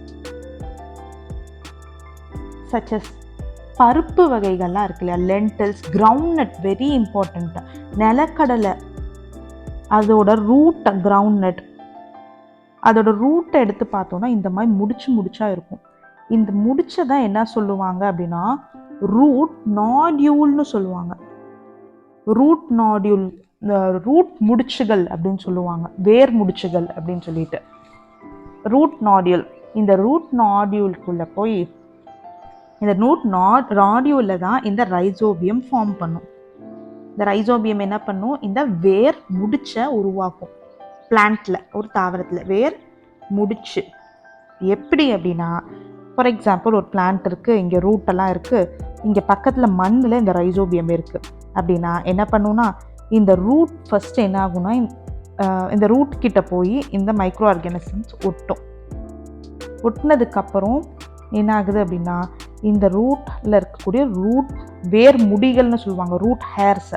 சச்சஸ் பருப்பு வகைகள்லாம் இருக்கு இல்லையா, லென்டில்ஸ், கிரவுண்ட்நட், வெரி இம்பார்ட்டண்ட். நிலக்கடலை, அதோட ரூட், கிரவுண்ட்நட் அதோட ரூட்டை எடுத்து பார்த்தோன்னா இந்த மாதிரி முடிச்சா இருக்கும். இந்த முடிச்சை தான் என்ன சொல்லுவாங்க அப்படின்னா ரூட் நாடியூல்னு சொல்லுவாங்க. ரூட் நாடியூல், ரூட் முடிச்சுகள் அப்படின்னு சொல்லுவாங்க, வேர் முடிச்சுகள் அப்படின்னு சொல்லிட்டு. ரூட் நாடியூல், இந்த ரூட் நாடியூலுக்குள்ள போய் இந்த நாடியூலில் தான் இந்த ரைசோபியம் ஃபார்ம் பண்ணும். இந்த ரைசோபியம் என்ன பண்ணும்? இந்த வேர் முடிச்சை உருவாக்கும். பிளான்ட்ல, ஒரு தாவரத்தில் வேர் முடிச்சு. எப்படி அப்படின்னா, ஃபார் எக்ஸாம்பிள் ஒரு பிளான்ட் இருக்குது, இங்கே ரூட்டெல்லாம் இருக்குது, இங்கே பக்கத்தில் மண்ணில் இந்த ரைசோபியம் இருக்குது அப்படின்னா என்ன பண்ணுன்னா இந்த ரூட் ஃபஸ்ட்டு என்ன ஆகும்னா இந்த ரூட் கிட்ட போய் இந்த மைக்ரோ ஆர்கானிசம்ஸ் ஒட்டினதுக்கப்புறம் என்ன ஆகுது அப்படின்னா இந்த ரூட்டில் இருக்கக்கூடிய ரூட் வேர் முடிகள்னு சொல்லுவாங்க, ரூட் ஹேர்ஸ்.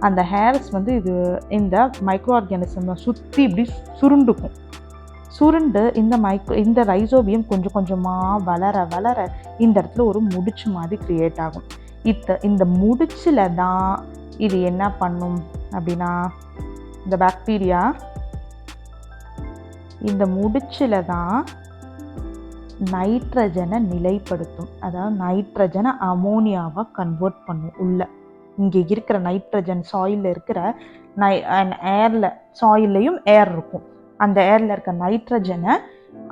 அந்த ஹேர்ஸ் வந்து இது இந்த மைக்ரோ ஆர்கானிசம் சுற்றி இப்படி சுருண்டு இந்த ரைசோபியம் கொஞ்சம் கொஞ்சமாக வளர இந்த இடத்துல ஒரு முடிச்சு மாதிரி கிரியேட் ஆகும். இந்த முடிச்சில் தான் இது என்ன பண்ணும் அப்படின்னா இந்த பாக்டீரியா இந்த முடிச்சில் தான் நைட்ரஜனை நிலைப்படுத்தும். அதாவது நைட்ரஜனை அமோனியாவை கன்வெர்ட் பண்ணும். உள்ள இங்கே இருக்கிற நைட்ரஜன் சாயிலில் இருக்கிற ஏரில், சாயில்லையும் ஏர் இருக்கும், அந்த ஏரில் இருக்க நைட்ரஜனை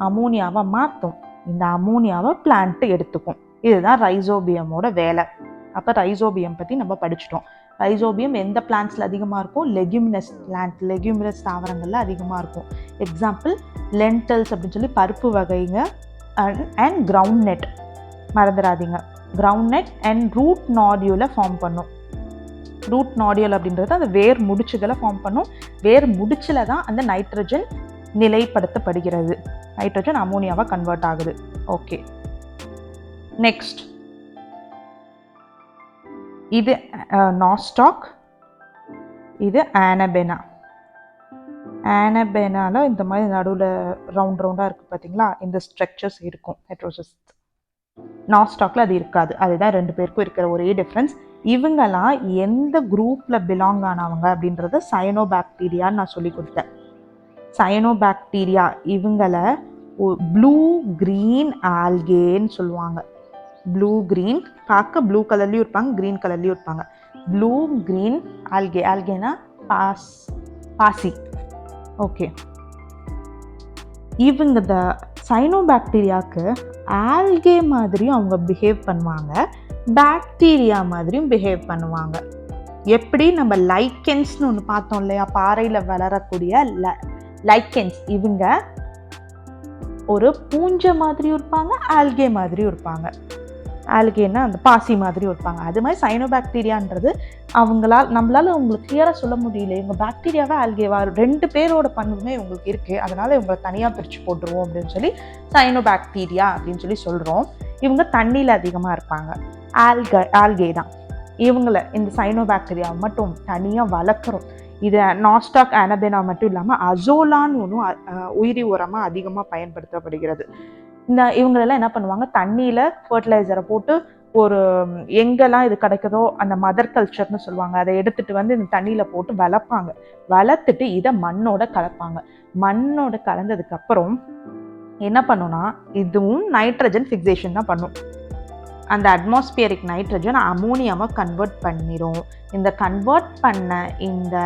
அமோனியாவை மாற்றும். இந்த அமோனியாவை பிளான்ட்டு எடுத்துக்கும். இதுதான் ரைசோபியமோட வேலை. அப்போ ரைசோபியம் பற்றி நம்ம படிச்சிட்டோம். ரைசோபியம் எந்த பிளான்ட்ஸில் அதிகமாக இருக்கும்? லெக்யூமினஸ் பிளான்ட், லெக்யூமினஸ் தாவரங்களில் அதிகமாக இருக்கும். எக்ஸாம்பிள் லென்டில்ஸ் அப்படின்னு சொல்லி பருப்பு வகைங்க, அண்ட் கிரவுண்ட்நட் மறந்துடாதீங்க. கிரவுண்ட்நட் அண்ட் ரூட் நாடியூலை ஃபார்ம் பண்ணும். ரூட் நாடியூல் அப்படின்றது அந்த வேர் முடிச்சுகளை ஃபார்ம் பண்ணும். வேர் முடிச்சில் தான் அந்த நைட்ரஜன் நிலைப்படுத்தப்படுகிறது. நைட்ரஜன் அமோனியாவாக கன்வெர்ட் ஆகுது. ஓகே, நெக்ஸ்ட் இது நாஸ்டாக், இது ஆனபெனா. ஆனபெனால இந்த மாதிரி நடுவில் ரவுண்டாக இருக்குது பார்த்தீங்களா, இந்த ஸ்ட்ரக்சர்ஸ் இருக்கும் ஹெட்ரோசிஸ்ட். நாஸ்டாக்ல அது இருக்காது. அதுதான் ரெண்டு பேருக்கும் இருக்கிற ஒரே டிஃப்ரென்ஸ். இவங்கெல்லாம் எந்த குரூப்பில் பிலாங் ஆனவங்க அப்படின்றத சயனோபாக்டீரியான்னு நான் சொல்லி கொடுத்தேன். சயனோபாக்டீரியா இவங்களை ப்ளூ கிரீன் ஆல்கேன்னு சொல்லுவாங்க. ப்ளூ கிரீன், பார்க்க ப்ளூ கலர்லேயும் இருப்பாங்க, க்ரீன் கலர்லேயும் இருப்பாங்க. Blue green algae. ஆல்கேனா பாசி. ஓகே, இவங்க இந்த சைனோபாக்டீரியாவுக்கு ஆல்கே மாதிரியும் அவங்க பிஹேவ் பண்ணுவாங்க, பாக்டீரியா மாதிரியும் பிஹேவ் பண்ணுவாங்க. எப்படி நம்ம லைக்கென்ஸ்னு ஒன்று பார்த்தோம் இல்லையா, பாறையில் வளரக்கூடிய லைக்கென்ஸ், இவங்க ஒரு பூஞ்சை மாதிரியும் இருப்பாங்க, ஆல்கே மாதிரியும் இருப்பாங்க. ஆல்கேன்னா அந்த பாசி மாதிரி இருப்பாங்க. அது மாதிரி சைனோபாக்டீரியான்றது நம்மளால உங்களுக்கு கிளியராக சொல்ல முடியல, இவங்க பாக்டீரியாவா ஆல்கேவா, ரெண்டு பேரோட பண்புமே உங்களுக்கு இருக்குது, அதனால இவங்களை தனியாக பிரித்து போட்டுருவோம் அப்படின்னு சொல்லி சைனோபாக்டீரியா அப்படின்னு சொல்லி சொல்கிறோம். இவங்க தண்ணியில் அதிகமாக இருப்பாங்க. ஆல்கே தான் இவங்களை, இந்த சைனோபாக்டீரியாவை மட்டும் தனியாக வளர்க்குறோம். இது நாஸ்டாக் ஆனபெனா மட்டும் இல்லாமல் அசோலான்னு ஒன்றும் உயிரி உரமாக அதிகமாக பயன்படுத்தப்படுகிறது. இவங்களெல்லாம் என்ன பண்ணுவாங்க, தண்ணியில் ஃபர்டிலைசரை போட்டு ஒரு எங்கெல்லாம் இது கிடைக்குதோ அந்த மதர் கல்ச்சர்னு சொல்லுவாங்க, அதை எடுத்துகிட்டு வந்து இந்த தண்ணியில் போட்டு வளர்ப்பாங்க. வளர்த்துட்டு இதை மண்ணோட கலப்பாங்க. மண்ணோட கலந்ததுக்கப்புறம் என்ன பண்ணுன்னா இதுவும் நைட்ரஜன் ஃபிக்சேஷன் தான் பண்ணும். அந்த அட்மாஸ்பியரிக் நைட்ரஜன் அமோனியாவை கன்வெர்ட் பண்ணிடும். இந்த கன்வெர்ட் பண்ண இந்த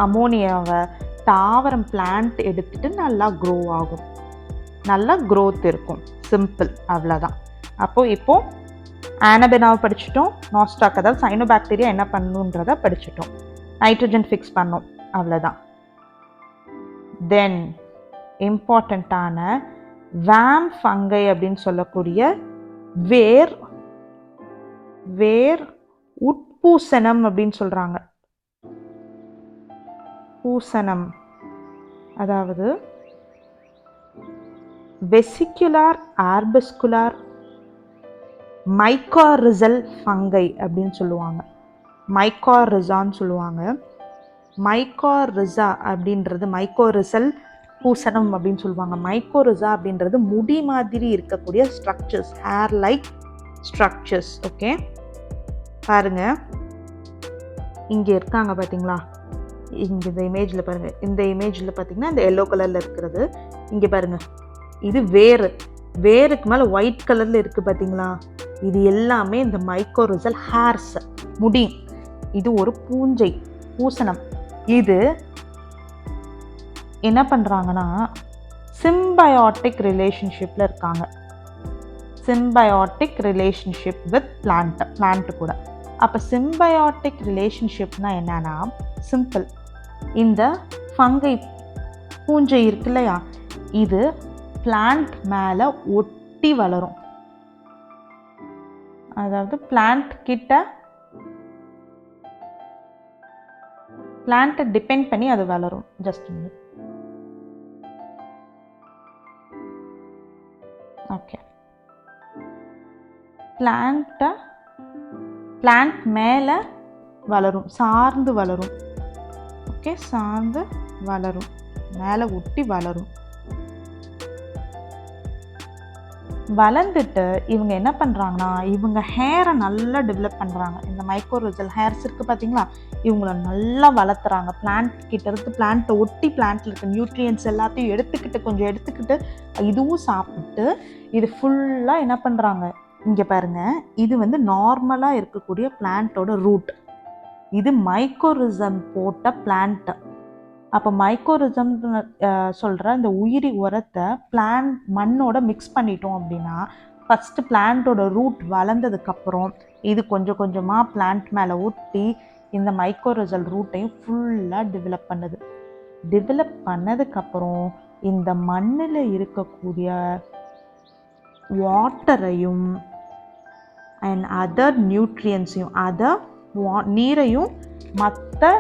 அமோனியாவை தாவரம் பிளான்ட் எடுத்துட்டு நல்லா க்ரோ ஆகும், நல்லா க்ரோத் இருக்கும். சிம்பிள், அவ்வளோதான். இப்போது ஆனபெனாவை படிச்சுட்டோம், நாஸ்டாக் அதாவது சைனோபாக்டீரியா என்ன பண்ணுன்றதை படிச்சுட்டோம். நைட்ரஜன் ஃபிக்ஸ் பண்ணோம், அவ்வளோதான். தென் இம்பார்ட்டண்ட்டான வேம் ஃபங்கை அப்படின்னு சொல்லக்கூடிய வேர் உட்பூசணம் அப்படின்னு சொல்கிறாங்க. பூசணம், அதாவது வெசிகுலார் ஆர்பஸ்குலார் மைக்கோரிசல் ஃபங்கை அப்படின்னு சொல்லுவாங்க. மைக்கோரிசான்னு சொல்லுவாங்க. மைக்கோரிசா அப்படின்றது மைக்கோரிசல் பூசணம் அப்படின்னு சொல்லுவாங்க. மைக்கோரிசா அப்படின்றது முடி மாதிரி இருக்கக்கூடிய structures, hair like structures. Okay, பாருங்க இங்கே இருக்காங்க பார்த்தீங்களா, இங்கே இந்த இமேஜில் பாருங்கள். இந்த இமேஜில் பார்த்தீங்கன்னா இந்த எல்லோ கலரில் இருக்கிறது, இங்கே பாருங்கள், இது வேருக்கு மேலே ஒயிட் கலரில் இருக்குது பார்த்தீங்களா, இது எல்லாமே இந்த மைக்கோரிசல் ஹேர்ஸ், முடி. இது ஒரு பூசணம். இது என்ன பண்ணுறாங்கன்னா சிம்பயோட்டிக் ரிலேஷன்ஷிப்பில் இருக்காங்க. சிம்பயோட்டிக் ரிலேஷன்ஷிப் வித் பிளான்ட் கூட. அப்போ சிம்பயோட்டிக் ரிலேஷன்ஷிப்னா என்னன்னா சிம்பிள். இந்த ஃபங்கை பூஞ்சை இருக்கு இல்லையா, இது பிளான்ட் மேலே ஒட்டி வளரும். அதாவது பிளான்ட்டை டிபெண்ட் பண்ணி அது வளரும். ஜஸ்ட் ஓகே, பிளான்ட் மேலே வளரும், சார்ந்து வளரும். ஓகே, சார்ந்து வளரும், மேலே ஒட்டி வளரும். வளர்ந்துட்டு இவங்க என்ன பண்ணுறாங்கன்னா, இவங்க ஹேரை நல்லா டெவலப் பண்ணுறாங்க. இந்த மைக்கோரிசல் ஹேர்ஸ் இருக்குது பார்த்தீங்களா, இவங்கள நல்லா வளர்த்துறாங்க. பிளான்ட் கிட்ட இருந்து பிளான்ட்டை ஒட்டி பிளான்ட்டில் இருக்க நியூட்ரியன்ஸ் எல்லாத்தையும் கொஞ்சம் எடுத்துக்கிட்டு இதுவும் சாப்பிட்டு இது ஃபுல்லாக என்ன பண்ணுறாங்க, இங்கே பாருங்கள், இது வந்து நார்மலாக இருக்கக்கூடிய பிளான்ட்டோட ரூட். இது மைக்கோரிசம் போட்ட பிளான்ட்டு. அப்போ மைக்கோரிசம் சொல்கிற இந்த உயிரி உரத்தை மண்ணோட மிக்ஸ் பண்ணிட்டோம் அப்படின்னா, ஃபஸ்ட்டு பிளான்ட்டோட ரூட் வளர்ந்ததுக்கப்புறம் இது கொஞ்சம் கொஞ்சமாக பிளான்ட் மேலே ஒட்டி இந்த மைக்கோரிசல் ரூட்டையும் ஃபுல்லாக டெவலப் பண்ணுது. டெவலப் பண்ணதுக்கப்புறம் இந்த மண்ணில் இருக்கக்கூடிய வாட்டரையும் அண்ட் அதர் நியூட்ரியன்ஸையும், நீரையும் மற்ற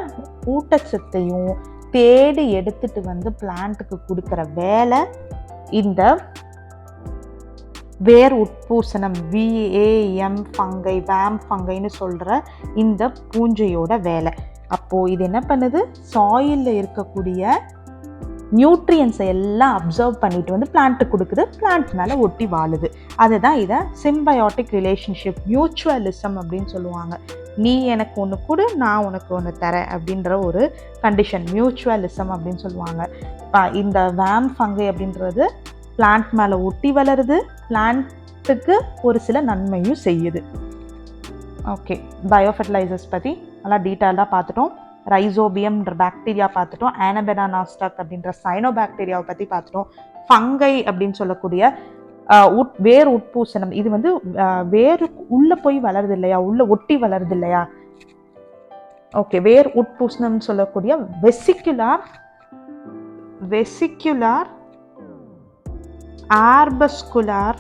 ஊட்டச்சத்தையும் தேடி எடுத்துட்டு வந்து பிளான்ட்டுக்கு கொடுக்குற வேலை இந்த வேர் உட்பூசணம் வேம் ஃபங்கைன்னு சொல்கிற இந்த பூஞ்சையோட வேலை. அப்போது இது என்ன பண்ணுது, சாயிலில் இருக்கக்கூடிய நியூட்ரியன்ஸை எல்லாம் அப்சர்வ் பண்ணிட்டு வந்து பிளான்ட்டுக்கு கொடுக்குது, பிளான்ட் மேலே ஒட்டி வாழுது. அதுதான் இதை சிம்பயோட்டிக் ரிலேஷன்ஷிப், மியூச்சுவலிசம் அப்படின்னு சொல்லுவாங்க. நீ எனக்கு ஒன்று கொடு, நான் உனக்கு ஒன்று தரேன் அப்படின்ற ஒரு கண்டிஷன், மியூச்சுவலிசம் அப்படின்னு சொல்லுவாங்க. இந்த வேம் ஃபங்கை அப்படின்றது பிளான்ட் மேலே ஒட்டி வளருது, பிளான்ட்டுக்கு ஒரு சில நன்மையும் செய்யுது. ஓகே, பயோஃபர்டிலைசர்ஸ் பற்றி நல்லா டீட்டெயிலாக பார்த்துட்டோம். ரைசோபியம்ன்ற பாக்டீரியா பார்த்துட்டோம். ஆனபெனானாஸ்டாக் அப்படின்ற சைனோபாக்டீரியாவை பற்றி பார்த்துட்டோம். ஃபங்கை அப்படின்னு சொல்லக்கூடிய வேர் உட்பூசணம், இது வந்து வேறு உள்ளே போய் வளருது இல்லையா, உள்ளே ஒட்டி வளருது இல்லையா. ஓகே, வேர் உட்பூசணம்னு சொல்லக்கூடிய வெசிகுலார் ஆர்பஸ்குலார்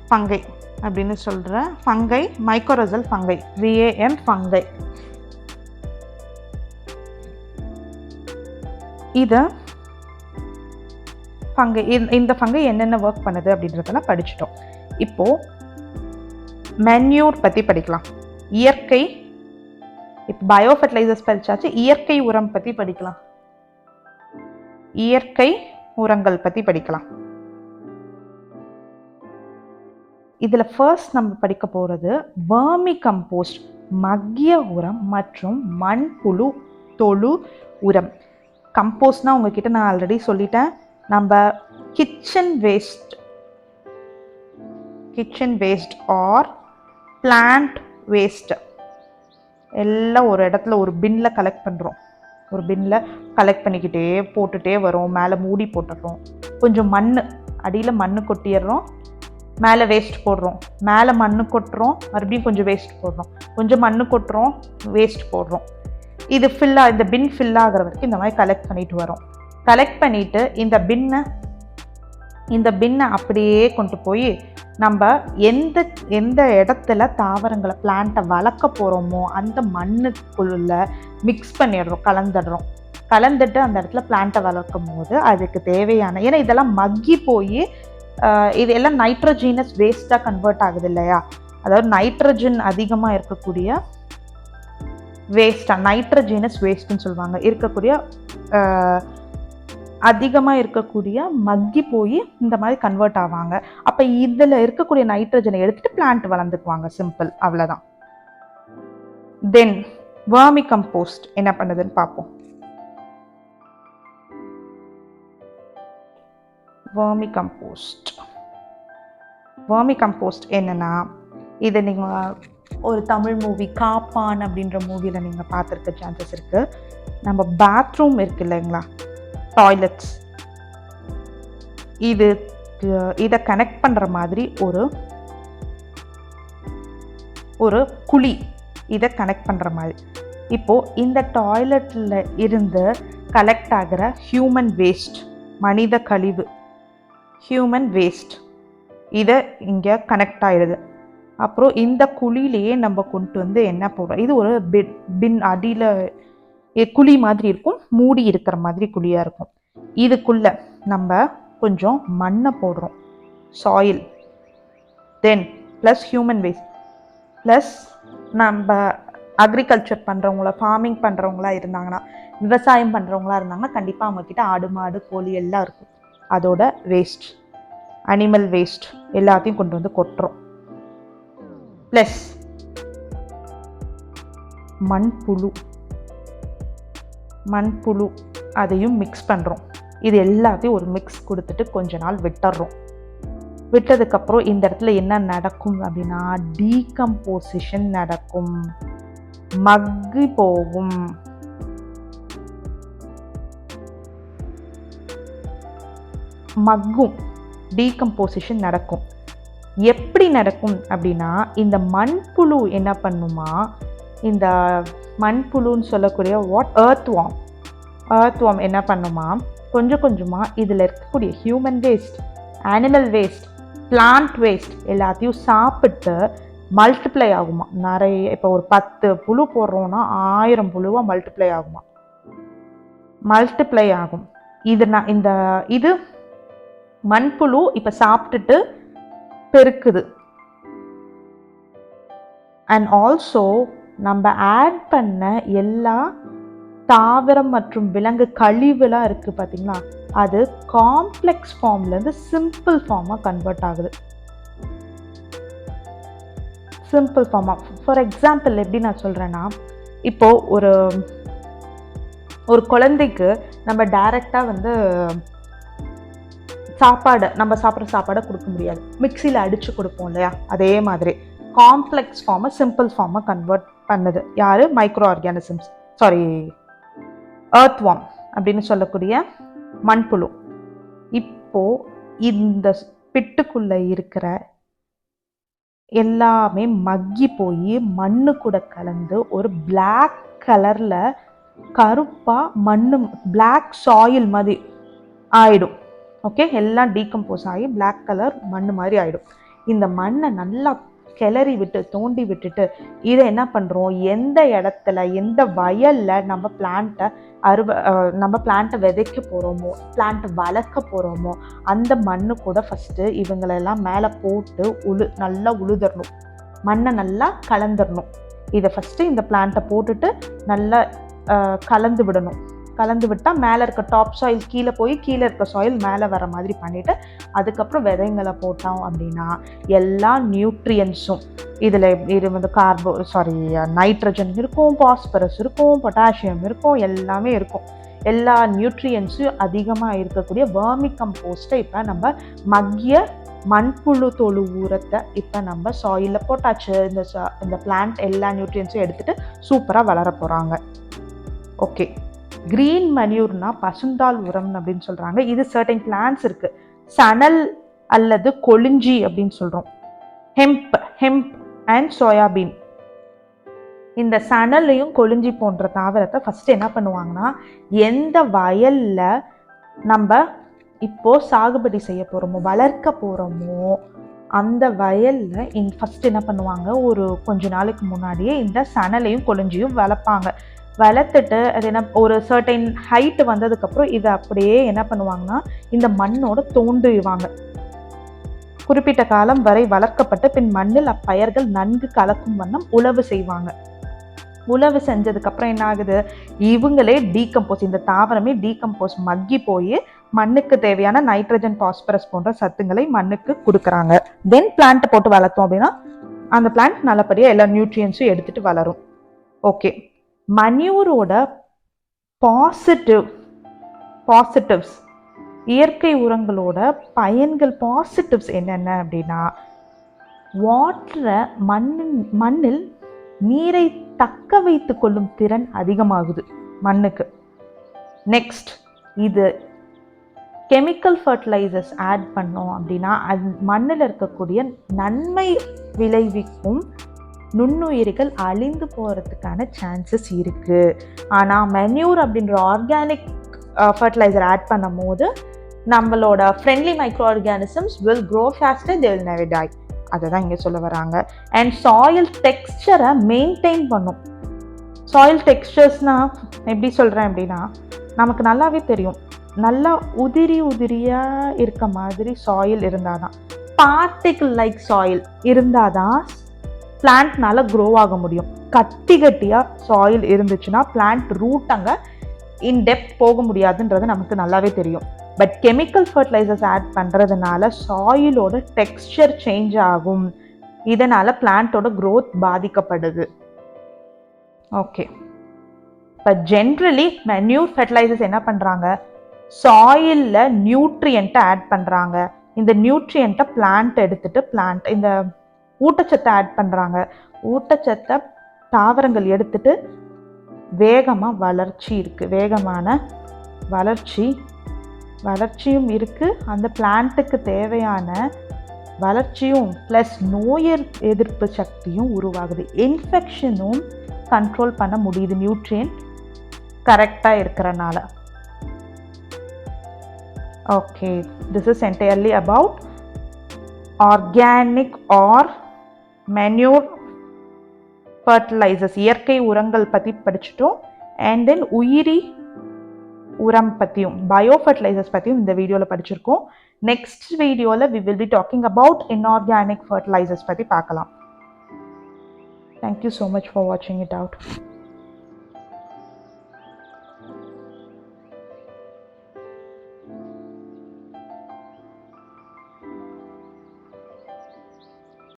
ஃபங்கை அப்படின்னு சொல்கிற ஃபங்கை, மைக்கோரிசல் ஃபங்கை, வேம் ஃபங்கை. இந்த ஃபங்கை என்னென்ன ஒர்க் பண்ணுது அப்படின்றதெல்லாம் படிச்சுட்டோம். இப்போது மென்யூர் பற்றி படிக்கலாம். இயற்கை, இப்போ பயோஃபர்டிலைசர்ஸ் படிச்சாச்சு, இயற்கை உரம் பற்றி படிக்கலாம். இயற்கை உரங்கள் பற்றி படிக்கலாம். இதில் ஃபர்ஸ்ட் நம்ம படிக்க போகிறது வர்மி கம்போஸ்ட், மக்கிய உரம் மற்றும் மண்புழு தொழு உரம். கம்போஸ்ட்னா உங்ககிட்ட நான் ஆல்ரெடி சொல்லிட்டேன். நம்ம kitchen waste or plant waste எல்லாம் ஒரு இடத்துல ஒரு பின்னில் கலெக்ட் பண்ணுறோம். ஒரு பின்னில் கலெக்ட் பண்ணிக்கிட்டே போட்டுகிட்டே வரோம். மேலே மூடி போட்டுடுறோம். கொஞ்சம் அடியில் மண் கொட்டிடுறோம், மேலே வேஸ்ட் போடுறோம், மேலே மண் கொட்டுறோம், மறுபடியும் கொஞ்சம் வேஸ்ட் போடுறோம், கொஞ்சம் மண் கொட்டுறோம், வேஸ்ட் போடுறோம். இது இந்த பின் ஃபில் ஆகிற வரைக்கும் இந்த மாதிரி கலெக்ட் பண்ணிட்டு வரோம். கலெக்ட் பண்ணிட்டு இந்த பின்னை அப்படியே கொண்டு போய் நம்ம எந்த இடத்துல தாவரங்களை பிளான்ட்டை வளர்க்க போகிறோமோ அந்த மண்ணுக்குள்ள மிக்ஸ் பண்ணிடுறோம், கலந்துட்டு அந்த இடத்துல பிளான்ட்டை வளர்க்கும் போது அதுக்கு தேவையான, ஏன்னா இதெல்லாம் மக்கி போய் இது எல்லாம் நைட்ரோஜீனஸ் வேஸ்ட்டாக கன்வெர்ட் ஆகுது இல்லையா, அதாவது நைட்ரஜன் அதிகமாக இருக்கக்கூடிய வேஸ்ட்டாக, நைட்ரோஜீனஸ் வேஸ்ட்டுன்னு சொல்லுவாங்க, அதிகமாக இருக்கக்கூடிய மக்கி போய் இந்த மாதிரி கன்வெர்ட் ஆவாங்க. அப்போ இதில் இருக்கக்கூடிய நைட்ரஜனை எடுத்துட்டு பிளான்ட் வளர்ந்துக்குவாங்க. சிம்பிள், அவ்வளோதான். தென் வர்மி கம்போஸ்ட் என்ன பண்ணுதுன்னு பார்ப்போம். வர்மி கம்போஸ்ட் என்னன்னா, இதை நீங்கள் ஒரு தமிழ் மூவி காப்பான் அப்படின்ற மூவியில் நீங்கள் பார்த்துருக்க சான்சஸ் இருக்குது. நம்ம பாத்ரூம் இருக்கு இல்லைங்களா, டாய்லெட்ஸ், இதை கனெக்ட் பண்ணுற மாதிரி ஒரு குழி, இதை கனெக்ட் பண்ணுற மாதிரி. இப்போது இந்த டாய்லெட்டில் இருந்து கலெக்ட் ஆகிற ஹியூமன் வேஸ்ட், மனித கழிவு, ஹியூமன் வேஸ்ட், இதை இங்கே கனெக்ட் ஆகிடுது. அப்புறம் இந்த குழியிலேயே நம்ம கொண்டு வந்து என்ன போடுறோம், இது ஒரு பின் அடியில் குழி மாதிரி இருக்கும், மூடி இருக்கிற மாதிரி குழியாக இருக்கும். இதுக்குள்ள நம்ம கொஞ்சம் மண்ணை போடுறோம், சாயில், தென் ப்ளஸ் ஹியூமன் வேஸ்ட், ப்ளஸ் நம்ம அக்ரிகல்ச்சர் பண்ணுறவங்கள, ஃபார்மிங் பண்ணுறவங்களா இருந்தாங்கன்னா, விவசாயம் பண்ணுறவங்களா இருந்தாங்கன்னா கண்டிப்பாக அவங்கக்கிட்ட ஆடு மாடு கோழி எல்லாம் இருக்கும், அதோட வேஸ்ட், அனிமல் வேஸ்ட் எல்லாத்தையும் கொண்டு வந்து கொட்டுறோம். ப்ளஸ் மண்புழு அதையும் மிக்ஸ் பண்ணுறோம். இது எல்லாத்தையும் ஒரு மிக்ஸ் கொடுத்துட்டு கொஞ்ச நாள் விட்டதுக்கப்புறம் இந்த இடத்துல என்ன நடக்கும் அப்படின்னா, டீகம்போசிஷன் நடக்கும், மக்கி போகும். டீகம்போசிஷன் நடக்கும். எப்படி நடக்கும் அப்படின்னா, இந்த மண்புழு என்ன பண்ணுமா, இந்த மண்புழுன்னு சொல்லக்கூடிய earthworm என்ன பண்ணுமா, கொஞ்சம் கொஞ்சமாக இதில் இருக்கக்கூடிய human waste, animal waste, plant waste எல்லாத்தையும் சாப்பிட்டு மல்டிப்ளை ஆகுமா. நிறைய, இப்போ ஒரு 10 புழு போடுறோன்னா 1000 புழுவாக மல்டிப்ளை ஆகும். இது மண்புழு இப்போ சாப்பிட்டுட்டு பெருக்குது. அண்ட் ஆல்சோ நம்ம ஆட் பண்ண எல்லா தாவரம் மற்றும் விலங்கு கழிவுலாம் இருக்குது பார்த்தீங்களா, அது காம்ப்ளெக்ஸ் ஃபார்ம்லேருந்து சிம்பிள் ஃபார்மாக கன்வெர்ட் ஆகுது. சிம்பிள் ஃபார்மாக, ஃபார் எக்ஸாம்பிள் எப்படி நான் சொல்கிறேன்னா, இப்போது ஒரு குழந்தைக்கு நம்ம டைரெக்டாக வந்து நம்ம சாப்பிட்ற சாப்பாடை கொடுக்க முடியாது, மிக்சியில் அடித்து கொடுப்போம் இல்லையா, அதே மாதிரி காம்ப்ளெக்ஸ் ஃபார்மை சிம்பிள் ஃபார்மை கன்வெர்ட் பண்ணுது யார், மைக்ரோ ஆர்கானிசம்ஸ், earthworm அப்படின்னு சொல்லக்கூடிய மண்புழு. இப்போ இந்த பிட்டுக்குள்ள இருக்கிற எல்லாமே மக்கி போய் மண்ணு கூட கலந்து ஒரு பிளாக் கலர்ல கருப்பா மண்ணு, பிளாக் சாயில் மாதிரி ஆயிடும். ஓகே, எல்லாம் டீகம்போஸ் ஆகி பிளாக் கலர் மண் மாதிரி ஆயிடும். இந்த மண்ணை நல்லா கிளறி விட்டு தோண்டி விட்டுட்டு இதை என்ன பண்ணுறோம், எந்த இடத்துல எந்த வயலில் நம்ம பிளான்ட்டை விதைக்க போகிறோமோ, பிளான்ட்டை வளர்க்க போகிறோமோ அந்த மண்ணு கூட ஃபஸ்ட்டு இவங்களெல்லாம் மேலே போட்டு நல்லா உழுதரணும், மண்ணை நல்லா கலந்துடணும். இதை ஃபஸ்ட்டு இந்த பிளான்ட்டை போட்டுட்டு நல்லா கலந்து விடணும். கலந்து விட்டால் மேலே இருக்க டாப் சாயில் கீழே போய் கீழே இருக்க சாயில் மேலே வர மாதிரி பண்ணிவிட்டு அதுக்கப்புறம் விதைங்களை போட்டோம் அப்படின்னா எல்லா நியூட்ரியன்ஸும் இதில் இது வந்து நைட்ரஜன் இருக்கும், பாஸ்பரஸ் இருக்கும், பொட்டாசியம் இருக்கும், எல்லாமே இருக்கும். எல்லா நியூட்ரியன்ஸும் அதிகமாக இருக்கக்கூடிய வர்மி கம்போஸ்ட்டை இப்போ நம்ம மக்கிய மண்புழு தொழு உரத்தை இப்போ நம்ம சாயிலில் போட்டாச்சு. இந்த பிளான்ட் எல்லா நியூட்ரியன்ஸும் எடுத்துகிட்டு சூப்பராக வளர போகிறாங்க. ஓகே, கிரீன் மன்யூர்னா பசுந்தாள் உரம் அப்படின்னு சொல்கிறாங்க. இது சர்டன் பிளான்ஸ் இருக்குது, சணல் அல்லது கொளிஞ்சி அப்படின்னு சொல்கிறோம். ஹெம்ப் அண்ட் சோயாபீன் இந்த சணலையும் கொழிஞ்சி போன்ற தாவரத்தை ஃபஸ்ட்டு என்ன பண்ணுவாங்கன்னா, எந்த வயலில் நம்ம இப்போது சாகுபடி செய்ய போகிறோமோ, வளர்க்க போகிறோமோ, அந்த வயலில் ஃபஸ்ட்டு என்ன பண்ணுவாங்க, ஒரு கொஞ்ச நாளைக்கு முன்னாடியே இந்த சணலையும் கொழிஞ்சியும் வளர்ப்பாங்க. வளர்த்துட்டு அது என்ன ஒரு சர்டைன் ஹைட்டு வந்ததுக்கப்புறம் இதை அப்படியே என்ன பண்ணுவாங்கன்னா, இந்த மண்ணோட தோண்டுவாங்க. குறிப்பிட்ட காலம் வரை வளர்க்கப்பட்டு பின் மண்ணில் அப்பயர்கள் நன்கு கலக்கும் வண்ணம் உழவு செய்வாங்க. உழவு செஞ்சதுக்கப்புறம் என்ன ஆகுது, இவங்களே டீகம்போஸ், இந்த தாவரமே டீகம்போஸ் மக்கி போய் மண்ணுக்கு தேவையான நைட்ரஜன், பாஸ்பரஸ் போன்ற சத்துங்களை மண்ணுக்கு கொடுக்குறாங்க. தென் பிளான்ட்டை போட்டு வளர்த்தோம் அப்படின்னா அந்த பிளான்ட் நல்லபடியாக எல்லா நியூட்ரியன்ஸும் எடுத்துகிட்டு வளரும். ஓகே, மன்யூரோட பாசிட்டிவ்ஸ், இயற்கை உரங்களோட பயன்கள், பாசிட்டிவ்ஸ் என்னென்ன அப்படின்னா, மண்ணில் நீரை தக்க வைத்து கொள்ளும் திறன் அதிகமாகுது மண்ணுக்கு. நெக்ஸ்ட், இது கெமிக்கல் ஃபர்டிலைசர்ஸ் ஆட் பண்ணோம் அப்படின்னா அது மண்ணில் இருக்கக்கூடிய நன்மை விளைவிக்கும் நுண்ணுயிரிகள் அழிந்து போகிறதுக்கான சான்சஸ் இருக்குது. ஆனால் மென்யூர் அப்படின்ற ஆர்கானிக் ஃபர்டிலைசர் ஆட் பண்ணும் போது நம்மளோட friendly micro organisms will grow faster, they will never die. அதை தான் இங்கே சொல்ல வராங்க. அண்ட் சாயில் டெக்ஸ்சரை மெயின்டைன் பண்ணும். சாயில் டெக்ஸ்சர்ஸ்னால் எப்படி சொல்கிறேன் அப்படின்னா, நமக்கு நல்லாவே தெரியும், நல்லா உதிரியாக இருக்க மாதிரி சாயில் இருந்தால் தான், பார்ட்டிகிள் லைக் சாயில் இருந்தால் தான் பிளான்ட்னால க்ரோ ஆக முடியும். கட்டியாக சாயில் இருந்துச்சுன்னா பிளான்ட் ரூட் அங்கே இன்டெப்த் போக முடியாதுன்றது நமக்கு நல்லாவே தெரியும். பட் கெமிக்கல் ஃபர்டிலைசர்ஸ் ஆட் பண்ணுறதுனால சாயிலோட டெக்ஸ்சர் சேஞ்ச் ஆகும். இதனால் பிளான்ட்டோட க்ரோத் பாதிக்கப்படுது. ஓகே, இப்போ ஜென்ரலி மென்யூர் ஃபர்டிலைசர்ஸ் என்ன பண்ணுறாங்க, சாயிலில் நியூட்ரியண்ட்டை ஆட் பண்ணுறாங்க. இந்த நியூட்ரியண்ட்டை பிளான்ட் எடுத்துகிட்டு இந்த ஊட்டச்சத்தை ஆட் பண்ணுறாங்க. ஊட்டச்சத்தை தாவரங்கள் எடுத்துகிட்டு வேகமாக வளர்ச்சி இருக்குது, வேகமான வளர்ச்சியும் இருக்குது. அந்த பிளான்ட்டுக்கு தேவையான வளர்ச்சியும் ப்ளஸ் நோய் எதிர்ப்பு சக்தியும் உருவாகுது. இன்ஃபெக்ஷனும் கண்ட்ரோல் பண்ண முடியுது நியூட்ரியன்ட் கரெக்டாக இருக்கிறனால. Okay, this is entirely about organic or manure fertilisers, இயற்கை உரங்கள் பற்றி படிச்சுட்டோம். அண்ட் தென் உயிரி உரம் பற்றியும் பயோ ஃபர்டிலைசர்ஸ் பற்றியும் இந்த வீடியோவில் படிச்சிருக்கோம். நெக்ஸ்ட் வீடியோவில் we will be talking about inorganic fertilizers பற்றி பார்க்கலாம். Thank you so much for watching it out.